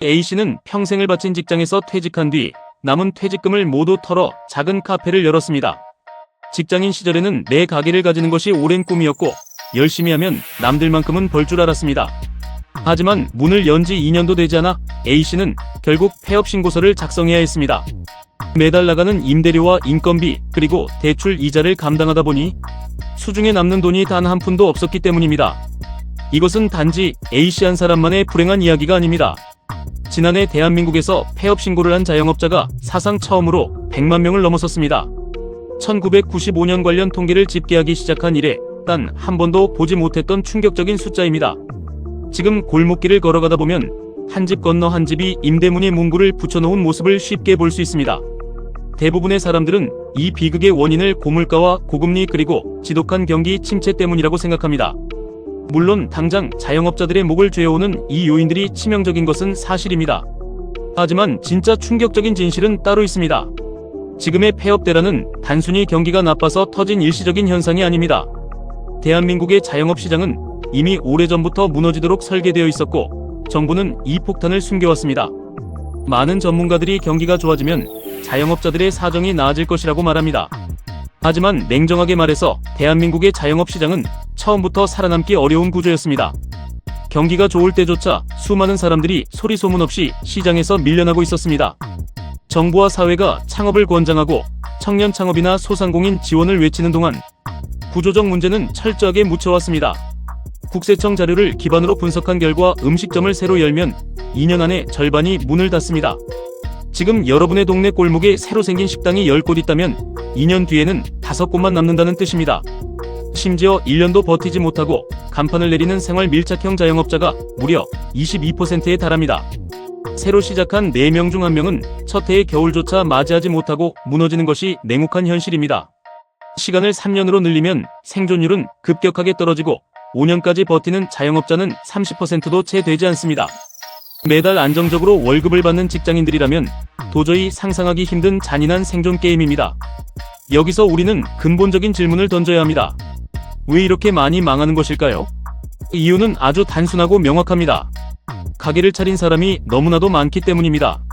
A씨는 평생을 바친 직장에서 퇴직한 뒤 남은 퇴직금을 모두 털어 작은 카페를 열었습니다. 직장인 시절에는 내 가게를 가지는 것이 오랜 꿈이었고 열심히 하면 남들만큼은 벌 줄 알았습니다. 하지만 문을 연 지 2년도 되지 않아 A씨는 결국 폐업 신고서를 작성해야 했습니다. 매달 나가는 임대료와 인건비 그리고 대출 이자를 감당하다 보니 수중에 남는 돈이 단 한 푼도 없었기 때문입니다. 이것은 단지 A씨 한 사람만의 불행한 이야기가 아닙니다. 지난해 대한민국에서 폐업 신고를 한 자영업자가 사상 처음으로 100만 명을 넘어섰습니다. 1995년 관련 통계를 집계하기 시작한 이래 단 한 번도 보지 못했던 충격적인 숫자입니다. 지금 골목길을 걸어가다 보면 한 집 건너 한 집이 임대문에 문구를 붙여놓은 모습을 쉽게 볼 수 있습니다. 대부분의 사람들은 이 비극의 원인을 고물가와 고금리 그리고 지독한 경기 침체 때문이라고 생각합니다. 물론 당장 자영업자들의 목을 죄어오는 이 요인들이 치명적인 것은 사실입니다. 하지만 진짜 충격적인 진실은 따로 있습니다. 지금의 폐업대란은 단순히 경기가 나빠서 터진 일시적인 현상이 아닙니다. 대한민국의 자영업 시장은 이미 오래전부터 무너지도록 설계되어 있었고 정부는 이 폭탄을 숨겨왔습니다. 많은 전문가들이 경기가 좋아지면 자영업자들의 사정이 나아질 것이라고 말합니다. 하지만 냉정하게 말해서 대한민국의 자영업 시장은 처음부터 살아남기 어려운 구조였습니다. 경기가 좋을 때조차 수많은 사람들이 소리 소문 없이 시장에서 밀려나고 있었습니다. 정부와 사회가 창업을 권장하고 청년 창업이나 소상공인 지원을 외치는 동안 구조적 문제는 철저하게 묻혀왔습니다. 국세청 자료를 기반으로 분석한 결과 음식점을 새로 열면 2년 안에 절반이 문을 닫습니다. 지금 여러분의 동네 골목에 새로 생긴 식당이 10곳 있다면 2년 뒤에는 5곳만 남는다는 뜻입니다. 심지어 1년도 버티지 못하고 간판을 내리는 생활 밀착형 자영업자가 무려 22%에 달합니다. 새로 시작한 4명 중 1명은 첫 해의 겨울조차 맞이하지 못하고 무너지는 것이 냉혹한 현실입니다. 시간을 3년으로 늘리면 생존율은 급격하게 떨어지고 5년까지 버티는 자영업자는 30%도 채 되지 않습니다. 매달 안정적으로 월급을 받는 직장인들이라면 도저히 상상하기 힘든 잔인한 생존 게임입니다. 여기서 우리는 근본적인 질문을 던져야 합니다. 왜 이렇게 많이 망하는 것일까요? 이유는 아주 단순하고 명확합니다. 가게를 차린 사람이 너무나도 많기 때문입니다.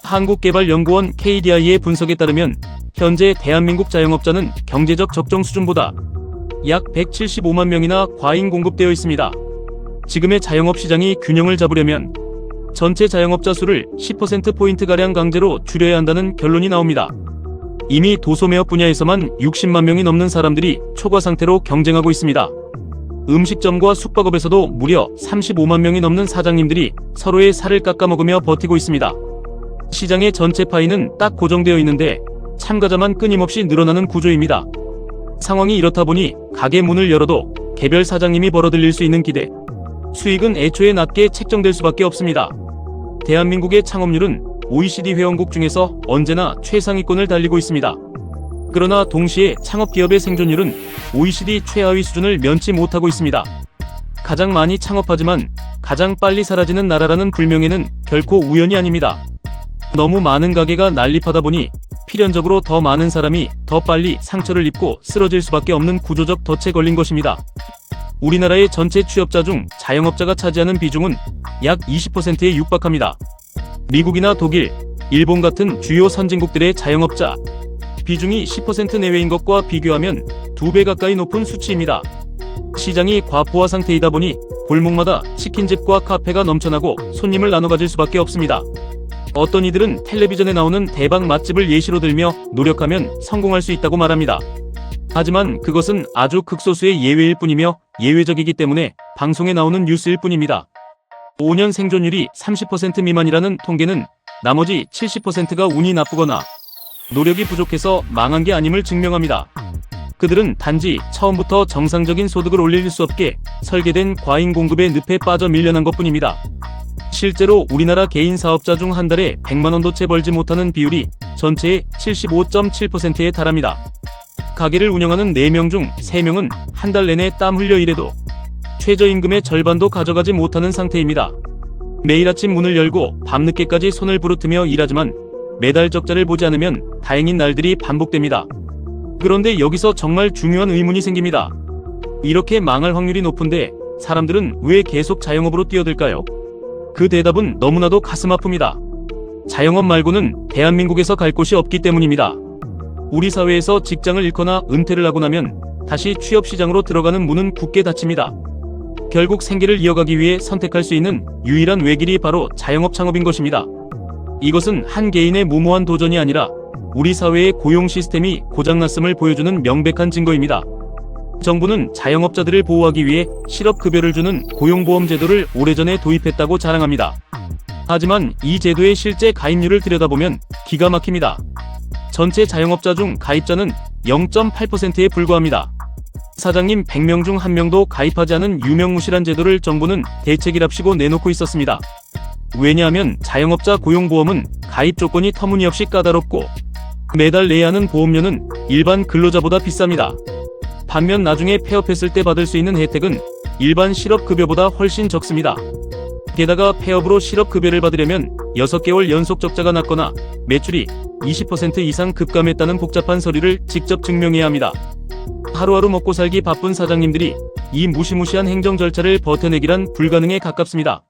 한국개발연구원 KDI의 분석에 따르면 현재 대한민국 자영업자는 경제적 적정 수준보다 약 175만 명이나 과잉 공급되어 있습니다. 지금의 자영업 시장이 균형을 잡으려면 전체 자영업자 수를 10%포인트가량 강제로 줄여야 한다는 결론이 나옵니다. 이미 도소매업 분야에서만 60만 명이 넘는 사람들이 초과 상태로 경쟁하고 있습니다. 음식점과 숙박업에서도 무려 35만 명이 넘는 사장님들이 서로의 살을 깎아먹으며 버티고 있습니다. 시장의 전체 파이는 딱 고정되어 있는데 참가자만 끊임없이 늘어나는 구조입니다. 상황이 이렇다 보니 가게 문을 열어도 개별 사장님이 벌어들일 수 있는 기대, 수익은 애초에 낮게 책정될 수밖에 없습니다. 대한민국의 창업률은 OECD 회원국 중에서 언제나 최상위권을 달리고 있습니다. 그러나 동시에 창업기업의 생존율은 OECD 최하위 수준을 면치 못하고 있습니다. 가장 많이 창업하지만 가장 빨리 사라지는 나라라는 불명예는 결코 우연이 아닙니다. 너무 많은 가게가 난립하다 보니 필연적으로 더 많은 사람이 더 빨리 상처를 입고 쓰러질 수밖에 없는 구조적 덫에 걸린 것입니다. 우리나라의 전체 취업자 중 자영업자가 차지하는 비중은 약 20%에 육박합니다. 미국이나 독일, 일본 같은 주요 선진국들의 자영업자 비중이 10% 내외인 것과 비교하면 2배 가까이 높은 수치입니다. 시장이 과포화 상태이다 보니 골목마다 치킨집과 카페가 넘쳐나고 손님을 나눠 가질 수밖에 없습니다. 어떤 이들은 텔레비전에 나오는 대박 맛집을 예시로 들며 노력하면 성공할 수 있다고 말합니다. 하지만 그것은 아주 극소수의 예외일 뿐이며 예외적이기 때문에 방송에 나오는 뉴스일 뿐입니다. 5년 생존율이 30% 미만이라는 통계는 나머지 70%가 운이 나쁘거나 노력이 부족해서 망한 게 아님을 증명합니다. 그들은 단지 처음부터 정상적인 소득을 올릴 수 없게 설계된 과잉 공급의 늪에 빠져 밀려난 것뿐입니다. 실제로 우리나라 개인 사업자 중 한 달에 100만 원도 채 벌지 못하는 비율이 전체의 75.7%에 달합니다. 가게를 운영하는 4명 중 3명은 한 달 내내 땀 흘려 일해도 최저임금의 절반도 가져가지 못하는 상태입니다. 매일 아침 문을 열고 밤늦게까지 손을 부르트며 일하지만 매달 적자를 보지 않으면 다행인 날들이 반복됩니다. 그런데 여기서 정말 중요한 의문이 생깁니다. 이렇게 망할 확률이 높은데 사람들은 왜 계속 자영업으로 뛰어들까요? 그 대답은 너무나도 가슴 아픕니다. 자영업 말고는 대한민국에서 갈 곳이 없기 때문입니다. 우리 사회에서 직장을 잃거나 은퇴를 하고 나면 다시 취업 시장으로 들어가는 문은 굳게 닫힙니다. 결국 생계를 이어가기 위해 선택할 수 있는 유일한 외길이 바로 자영업 창업인 것입니다. 이것은 한 개인의 무모한 도전이 아니라 우리 사회의 고용 시스템이 고장났음을 보여주는 명백한 증거입니다. 정부는 자영업자들을 보호하기 위해 실업급여를 주는 고용보험 제도를 오래전에 도입했다고 자랑합니다. 하지만 이 제도의 실제 가입률을 들여다보면 기가 막힙니다. 전체 자영업자 중 가입자는 0.8%에 불과합니다. 사장님 100명 중 1명도 가입하지 않은 유명무실한 제도를 정부는 대책이랍시고 내놓고 있었습니다. 왜냐하면 자영업자 고용보험은 가입 조건이 터무니없이 까다롭고 매달 내야 하는 보험료는 일반 근로자보다 비쌉니다. 반면 나중에 폐업했을 때 받을 수 있는 혜택은 일반 실업급여보다 훨씬 적습니다. 게다가 폐업으로 실업급여를 받으려면 6개월 연속 적자가 났거나 매출이 20% 이상 급감했다는 복잡한 서류를 직접 증명해야 합니다. 하루하루 먹고 살기 바쁜 사장님들이 이 무시무시한 행정 절차를 버텨내기란 불가능에 가깝습니다.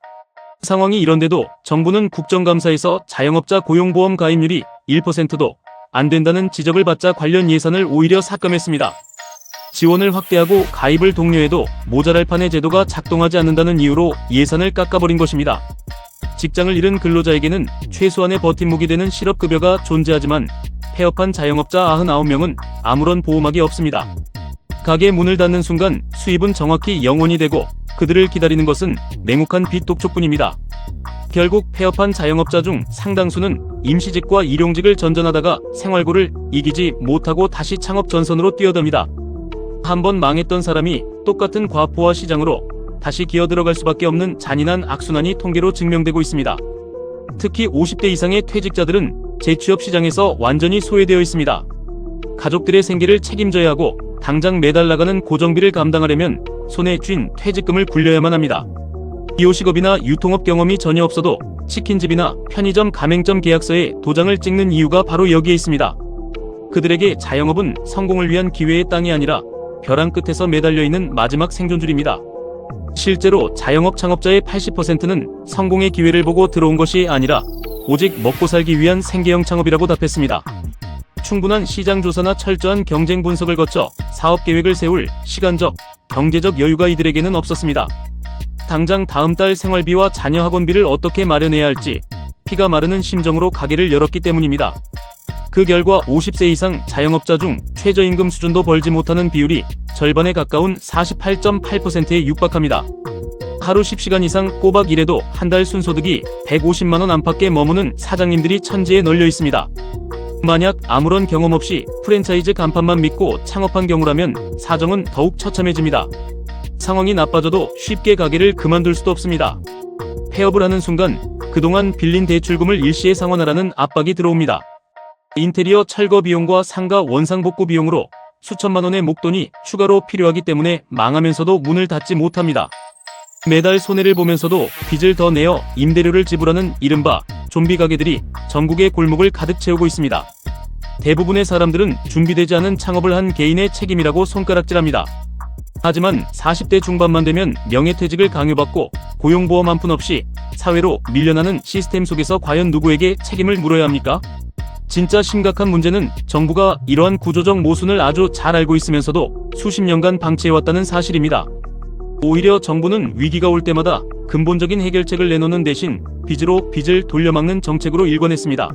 상황이 이런데도 정부는 국정감사에서 자영업자 고용보험 가입률이 1%도 안 된다는 지적을 받자 관련 예산을 오히려 삭감했습니다. 지원을 확대하고 가입을 독려해도 모자랄 판의 제도가 작동하지 않는다는 이유로 예산을 깎아버린 것입니다. 직장을 잃은 근로자에게는 최소한의 버팀목이 되는 실업급여가 존재하지만 폐업한 자영업자 99명은 아무런 보호막이 없습니다. 가게 문을 닫는 순간 수입은 정확히 0원이 되고 그들을 기다리는 것은 냉혹한 빚 독촉뿐입니다. 결국 폐업한 자영업자 중 상당수는 임시직과 일용직을 전전하다가 생활고를 이기지 못하고 다시 창업 전선으로 뛰어듭니다. 한번 망했던 사람이 똑같은 과포화 시장으로 다시 기어들어갈 수밖에 없는 잔인한 악순환이 통계로 증명되고 있습니다. 특히 50대 이상의 퇴직자들은 재취업 시장에서 완전히 소외되어 있습니다. 가족들의 생계를 책임져야 하고 당장 매달 나가는 고정비를 감당하려면 손에 쥔 퇴직금을 굴려야만 합니다. 기호식업이나 유통업 경험이 전혀 없어도 치킨집이나 편의점 가맹점 계약서에 도장을 찍는 이유가 바로 여기에 있습니다. 그들에게 자영업은 성공을 위한 기회의 땅이 아니라 벼랑 끝에서 매달려 있는 마지막 생존줄입니다. 실제로 자영업 창업자의 80%는 성공의 기회를 보고 들어온 것이 아니라 오직 먹고 살기 위한 생계형 창업이라고 답했습니다. 충분한 시장 조사나 철저한 경쟁 분석을 거쳐 사업 계획을 세울 시간적, 경제적 여유가 이들에게는 없었습니다. 당장 다음 달 생활비와 자녀 학원비를 어떻게 마련해야 할지 피가 마르는 심정으로 가게를 열었기 때문입니다. 그 결과 50세 이상 자영업자 중 최저임금 수준도 벌지 못하는 비율이 절반에 가까운 48.8%에 육박합니다. 하루 10시간 이상 꼬박 일해도 한 달 순소득이 150만원 안팎에 머무는 사장님들이 천지에 널려 있습니다. 만약 아무런 경험 없이 프랜차이즈 간판만 믿고 창업한 경우라면 사정은 더욱 처참해집니다. 상황이 나빠져도 쉽게 가게를 그만둘 수도 없습니다. 폐업을 하는 순간 그동안 빌린 대출금을 일시에 상환하라는 압박이 들어옵니다. 인테리어 철거 비용과 상가 원상 복구 비용으로 수천만 원의 목돈이 추가로 필요하기 때문에 망하면서도 문을 닫지 못합니다. 매달 손해를 보면서도 빚을 더 내어 임대료를 지불하는 이른바 좀비 가게들이 전국의 골목을 가득 채우고 있습니다. 대부분의 사람들은 준비되지 않은 창업을 한 개인의 책임이라고 손가락질합니다. 하지만 40대 중반만 되면 명예퇴직을 강요받고 고용보험 한 푼 없이 사회로 밀려나는 시스템 속에서 과연 누구에게 책임을 물어야 합니까? 진짜 심각한 문제는 정부가 이러한 구조적 모순을 아주 잘 알고 있으면서도 수십 년간 방치해왔다는 사실입니다. 오히려 정부는 위기가 올 때마다 근본적인 해결책을 내놓는 대신 빚으로 빚을 돌려막는 정책으로 일관했습니다.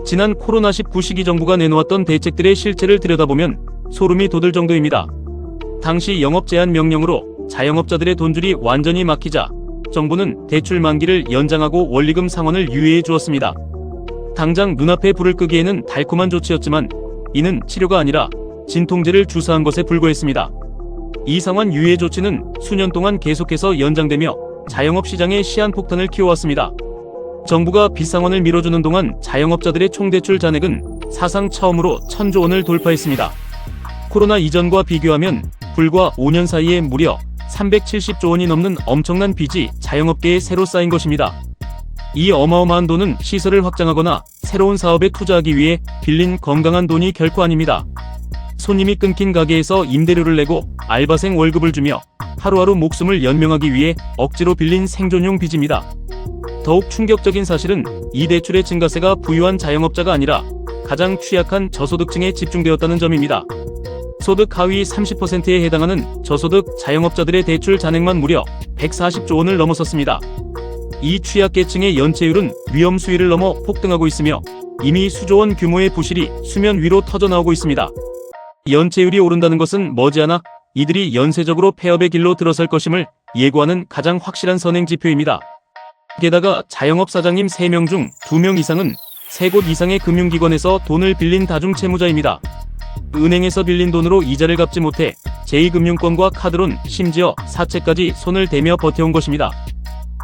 지난 코로나19 시기 정부가 내놓았던 대책들의 실체를 들여다보면 소름이 돋을 정도입니다. 당시 영업 제한 명령으로 자영업자들의 돈줄이 완전히 막히자 정부는 대출 만기를 연장하고 원리금 상환을 유예해 주었습니다. 당장 눈앞에 불을 끄기에는 달콤한 조치였지만 이는 치료가 아니라 진통제를 주사한 것에 불과했습니다. 이 상환 유예 조치는 수년 동안 계속해서 연장되며 자영업 시장의 시한폭탄을 키워왔습니다. 정부가 빚상환을 밀어주는 동안 자영업자들의 총대출 잔액은 사상 처음으로 1,000조 원을 돌파했습니다. 코로나 이전과 비교하면 불과 5년 사이에 무려 370조 원이 넘는 엄청난 빚이 자영업계에 새로 쌓인 것입니다. 이 어마어마한 돈은 시설을 확장하거나 새로운 사업에 투자하기 위해 빌린 건강한 돈이 결코 아닙니다. 손님이 끊긴 가게에서 임대료를 내고 알바생 월급을 주며 하루하루 목숨을 연명하기 위해 억지로 빌린 생존용 빚입니다. 더욱 충격적인 사실은 이 대출의 증가세가 부유한 자영업자가 아니라 가장 취약한 저소득층에 집중되었다는 점입니다. 소득 하위 30%에 해당하는 저소득 자영업자들의 대출 잔액만 무려 140조 원을 넘어섰습니다. 이 취약계층의 연체율은 위험 수위를 넘어 폭등하고 있으며 이미 수조 원 규모의 부실이 수면 위로 터져나오고 있습니다. 연체율이 오른다는 것은 머지않아 이들이 연쇄적으로 폐업의 길로 들어설 것임을 예고하는 가장 확실한 선행지표입니다. 게다가 자영업 사장님 3명 중 2명 이상은 3곳 이상의 금융기관에서 돈을 빌린 다중채무자입니다. 은행에서 빌린 돈으로 이자를 갚지 못해 제2금융권과 카드론, 심지어 사채까지 손을 대며 버텨온 것입니다.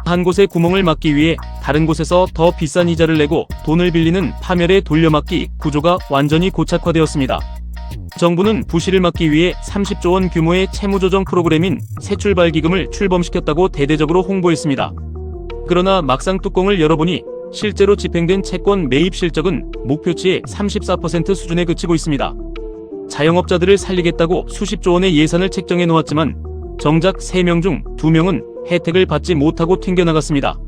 한 곳의 구멍을 막기 위해 다른 곳에서 더 비싼 이자를 내고 돈을 빌리는 파멸의 돌려막기 구조가 완전히 고착화되었습니다. 정부는 부실을 막기 위해 30조 원 규모의 채무조정 프로그램인 새출발기금을 출범시켰다고 대대적으로 홍보했습니다. 그러나 막상 뚜껑을 열어보니 실제로 집행된 채권 매입 실적은 목표치의 34% 수준에 그치고 있습니다. 자영업자들을 살리겠다고 수십조 원의 예산을 책정해 놓았지만 정작 3명 중 2명은 혜택을 받지 못하고 튕겨나갔습니다.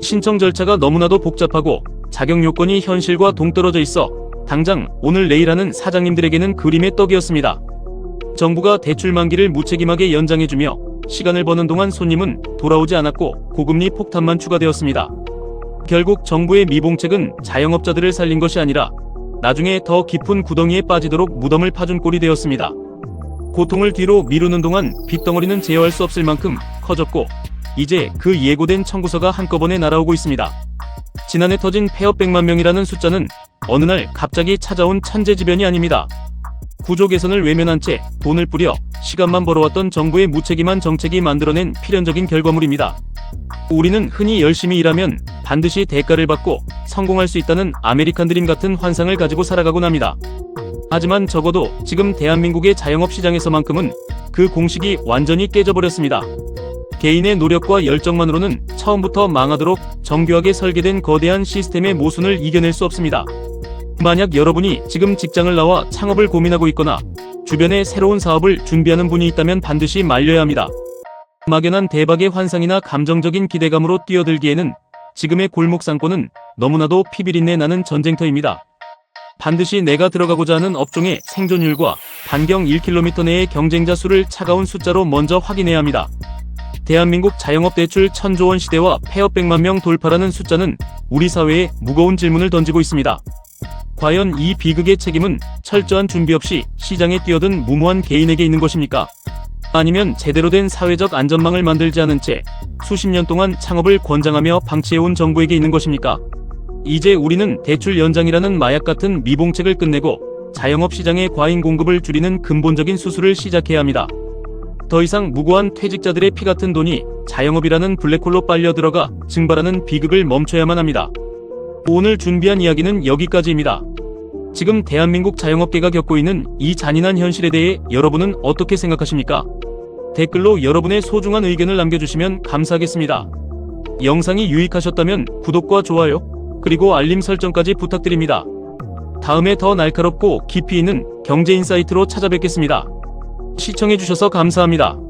신청 절차가 너무나도 복잡하고 자격 요건이 현실과 동떨어져 있어 당장 오늘 내일 하는 사장님들에게는 그림의 떡이었습니다. 정부가 대출 만기를 무책임하게 연장해주며 시간을 버는 동안 손님은 돌아오지 않았고 고금리 폭탄만 추가되었습니다. 결국 정부의 미봉책은 자영업자들을 살린 것이 아니라 나중에 더 깊은 구덩이에 빠지도록 무덤을 파준 꼴이 되었습니다. 고통을 뒤로 미루는 동안 빚덩어리는 제어할 수 없을 만큼 커졌고 이제 그 예고된 청구서가 한꺼번에 날아오고 있습니다. 지난해 터진 폐업 100만 명이라는 숫자는 어느 날 갑자기 찾아온 천재지변이 아닙니다. 구조 개선을 외면한 채 돈을 뿌려 시간만 벌어왔던 정부의 무책임한 정책이 만들어낸 필연적인 결과물입니다. 우리는 흔히 열심히 일하면 반드시 대가를 받고 성공할 수 있다는 아메리칸 드림 같은 환상을 가지고 살아가곤 합니다. 하지만 적어도 지금 대한민국의 자영업 시장에서만큼은 그 공식이 완전히 깨져버렸습니다. 개인의 노력과 열정만으로는 처음부터 망하도록 정교하게 설계된 거대한 시스템의 모순을 이겨낼 수 없습니다. 만약 여러분이 지금 직장을 나와 창업을 고민하고 있거나 주변에 새로운 사업을 준비하는 분이 있다면 반드시 말려야 합니다. 막연한 대박의 환상이나 감정적인 기대감으로 뛰어들기에는 지금의 골목상권은 너무나도 피비린내 나는 전쟁터입니다. 반드시 내가 들어가고자 하는 업종의 생존율과 반경 1km 내의 경쟁자 수를 차가운 숫자로 먼저 확인해야 합니다. 대한민국 자영업 대출 1000조 원 시대와 폐업 100만 명 돌파라는 숫자는 우리 사회에 무거운 질문을 던지고 있습니다. 과연 이 비극의 책임은 철저한 준비 없이 시장에 뛰어든 무모한 개인에게 있는 것입니까? 아니면 제대로 된 사회적 안전망을 만들지 않은 채 수십 년 동안 창업을 권장하며 방치해온 정부에게 있는 것입니까? 이제 우리는 대출 연장이라는 마약 같은 미봉책을 끝내고 자영업 시장의 과잉 공급을 줄이는 근본적인 수술을 시작해야 합니다. 더 이상 무고한 퇴직자들의 피 같은 돈이 자영업이라는 블랙홀로 빨려 들어가 증발하는 비극을 멈춰야만 합니다. 오늘 준비한 이야기는 여기까지입니다. 지금 대한민국 자영업계가 겪고 있는 이 잔인한 현실에 대해 여러분은 어떻게 생각하십니까? 댓글로 여러분의 소중한 의견을 남겨주시면 감사하겠습니다. 영상이 유익하셨다면 구독과 좋아요, 그리고 알림 설정까지 부탁드립니다. 다음에 더 날카롭고 깊이 있는 경제 인사이트로 찾아뵙겠습니다. 시청해주셔서 감사합니다.